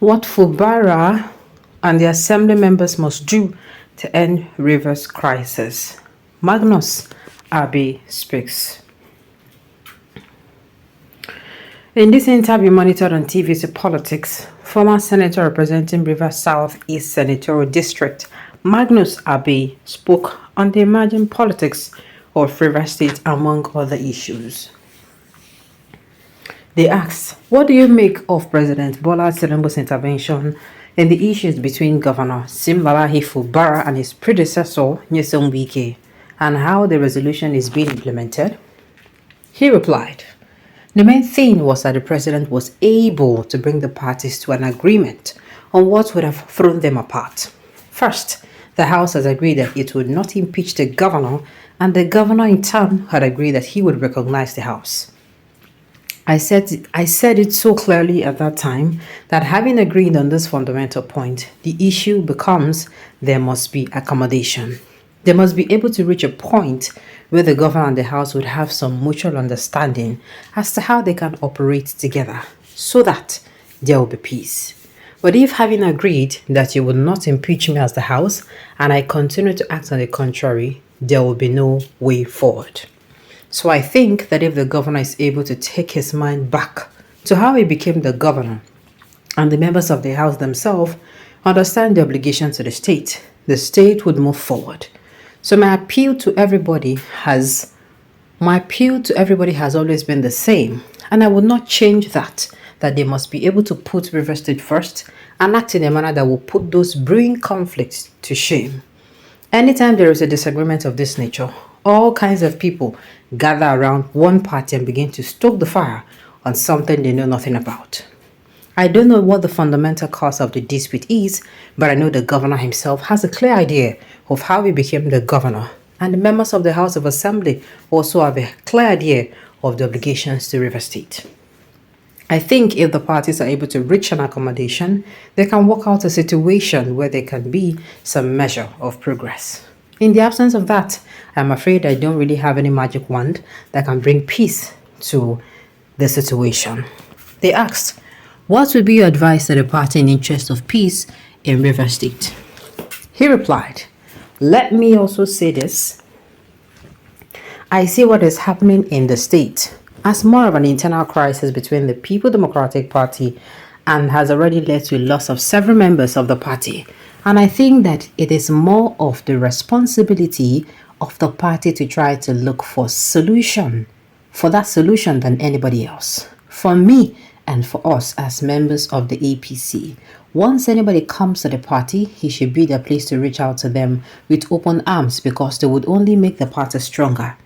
What Fubara and the assembly members must do to end Rivers crisis. Magnus Abbey speaks. In this interview monitored on TVC Politics, former senator representing Rivers South East Senatorial District, Magnus Abbey, spoke on the emerging politics of Rivers State among other issues. They asked, what do you make of President Bola Tinubu's intervention in the issues between Governor Simbalahi Fubara and his predecessor, Nyesom Wike, and how the resolution is being implemented? He replied, the main thing was that the president was able to bring the parties to an agreement on what would have thrown them apart. First, the House has agreed that it would not impeach the governor, and the governor in turn had agreed that he would recognize the House. I said it so clearly at that time that having agreed on this fundamental point, the issue becomes there must be accommodation. They must be able to reach a point where the governor and the House would have some mutual understanding as to how they can operate together so that there will be peace. But if having agreed that you would not impeach me as the House and I continue to act on the contrary, there will be no way forward. So I think that if the governor is able to take his mind back to how he became the governor and the members of the House themselves understand the obligation to the state would move forward. So my appeal to everybody has always been the same, and I would not change that they must be able to put Rivers State first and act in a manner that will put those brewing conflicts to shame. Anytime there is a disagreement of this nature, all kinds of people gather around one party and begin to stoke the fire on something they know nothing about. I don't know what the fundamental cause of the dispute is, but I know the governor himself has a clear idea of how he became the governor, and the members of the House of Assembly also have a clear idea of the obligations to Rivers State. I think if the parties are able to reach an accommodation, they can work out a situation where there can be some measure of progress. In the absence of that, I'm afraid I don't really have any magic wand that can bring peace to the situation. They asked, what would be your advice to the party in interest of peace in Rivers State? He replied, let me also say this. I see what is happening in the state as more of an internal crisis between the People Democratic Party and has already led to a loss of several members of the party. And I think that it is more of the responsibility of the party to try to look for that solution than anybody else. For me and for us as members of the APC, once anybody comes to the party, he should be the place to reach out to them with open arms because they would only make the party stronger.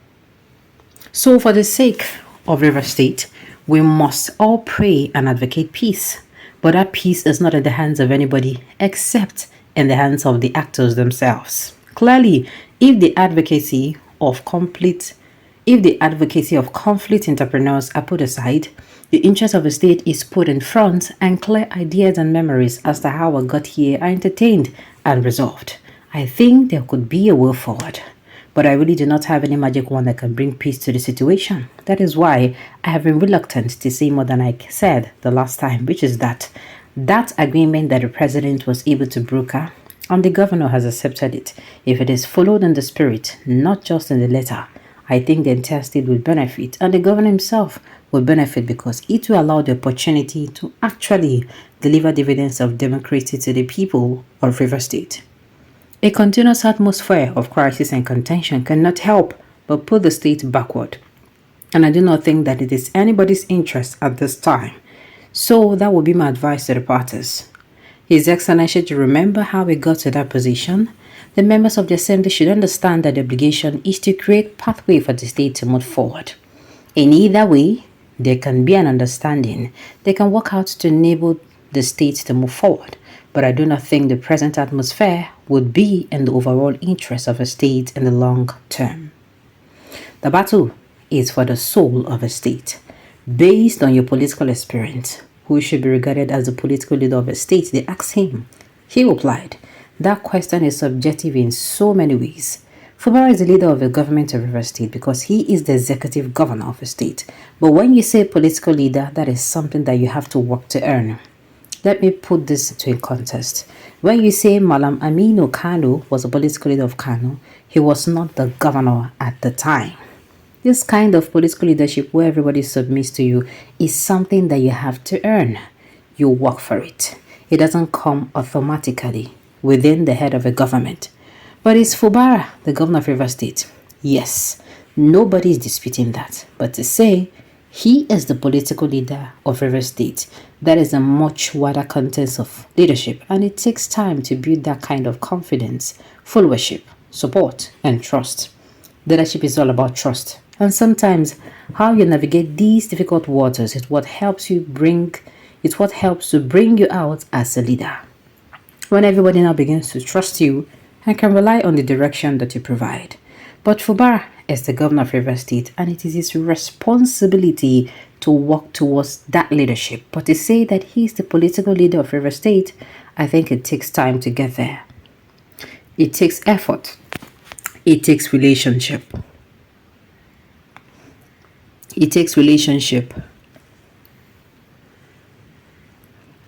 So for the sake of Rivers State, we must all pray and advocate peace. But that peace is not in the hands of anybody except in the hands of the actors themselves. Clearly, if the advocacy of conflict entrepreneurs are put aside, the interest of the state is put in front, and clear ideas and memories as to how we got here are entertained and resolved, I think there could be a way forward. But I really do not have any magic wand that can bring peace to the situation. That is why I have been reluctant to say more than I said the last time, which is that agreement that the president was able to broker and the governor has accepted it. If it is followed in the spirit, not just in the letter, I think the entire state will benefit, and the governor himself will benefit because it will allow the opportunity to actually deliver dividends of democracy to the people of Rivers State. A continuous atmosphere of crisis and contention cannot help but put the state backward, and I do not think that it is anybody's interest at this time. So that would be my advice to the parties. His Excellency to remember how we got to that position. The members of the Assembly should understand that the obligation is to create pathway for the state to move forward. In either way, there can be an understanding. They can work out to enable the state to move forward. But I do not think the present atmosphere would be in the overall interest of a state in the long term. The battle is for the soul of a state. Based on your political experience, who should be regarded as the political leader of a state? They asked him. He replied, that question is subjective in so many ways. Fubara is the leader of the government of Rivers State because he is the executive governor of a state. But when you say political leader, that is something that you have to work to earn. Let me put this into context. When you say Malam Aminu Kano was a political leader of Kano, he was not the governor at the time. This kind of political leadership where everybody submits to you is something that you have to earn. You work for it. It doesn't come automatically within the head of a government. But is Fubara the governor of River State? Yes, nobody is disputing that. But to say he is the political leader of River State, that is a much wider context of leadership, and it takes time to build that kind of confidence, followership, support, and trust. Leadership is all about trust. And sometimes how you navigate these difficult waters is what helps to bring you out as a leader. When everybody now begins to trust you and can rely on the direction that you provide. But Fubara is the governor of River State, and it is his responsibility to work towards that leadership. But to say that he's the political leader of River State, I think it takes time to get there. It takes effort. It takes relationship. It takes relationship.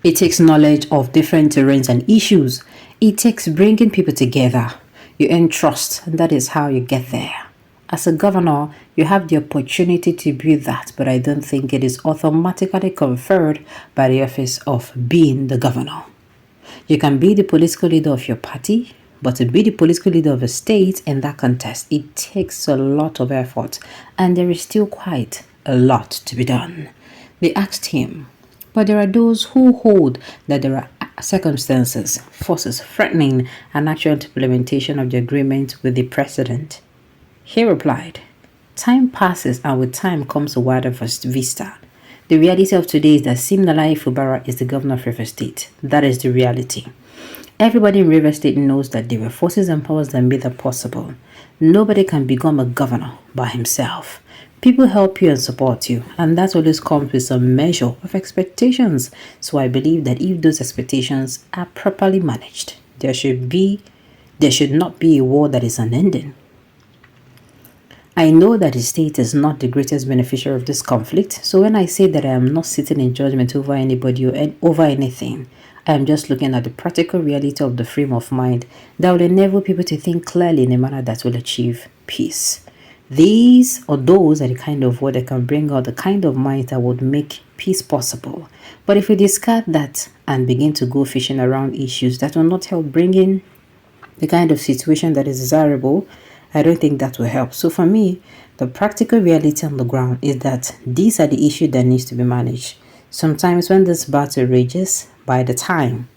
It takes knowledge of different terrains and issues. It takes bringing people together. You earn trust, and that is how you get there. As a governor, you have the opportunity to build that, but I don't think it is automatically conferred by the office of being the governor. You can be the political leader of your party, but to be the political leader of a state in that contest, it takes a lot of effort, and there is still quite a lot to be done. They asked him, but there are those who hold that there are circumstances, forces threatening an actual implementation of the agreement with the president. He replied, time passes, and with time comes a wider vista. The reality of today is that Simnalayi Fubara is the governor of River State. That is the reality. Everybody in River State knows that there were forces and powers that made that possible. Nobody can become a governor by himself. People help you and support you, and that always comes with some measure of expectations. So I believe that if those expectations are properly managed, there should not be a war that is unending. I know that the state is not the greatest beneficiary of this conflict, so when I say that I am not sitting in judgment over anybody or over anything, I am just looking at the practical reality of the frame of mind that will enable people to think clearly in a manner that will achieve peace. These or those are the kind of word that can bring out the kind of mind that would make peace possible. But if we discard that and begin to go fishing around issues that will not help bring in the kind of situation that is desirable, I don't think that will help. So for me, the practical reality on the ground is that these are the issues that needs to be managed. Sometimes when this battle rages, by the time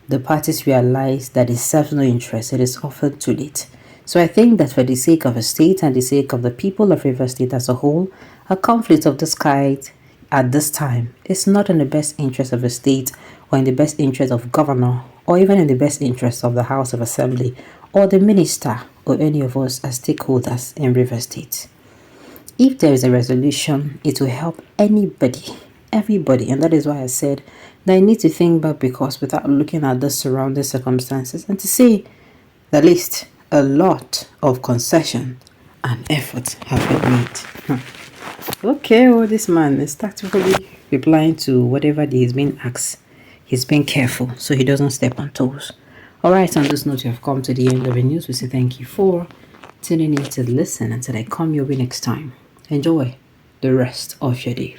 the parties realize that it serves no interest, it is often too late. So I think that for the sake of a state and the sake of the people of River State as a whole, a conflict of this kind at this time is not in the best interest of the state or in the best interest of governor or even in the best interest of the House of Assembly or the minister or any of us as stakeholders in River State. If there is a resolution, it will help anybody, everybody, and that is why I said that I need to think back, because without looking at the surrounding circumstances and to say the least, a lot of concession and effort have been made. Okay, well, this man is tactfully replying to whatever he's been asked. He's being careful so he doesn't step on toes. Alright, on this note, you have come to the end of the news. We say thank you for tuning in to listen until I come your way next time. Enjoy the rest of your day.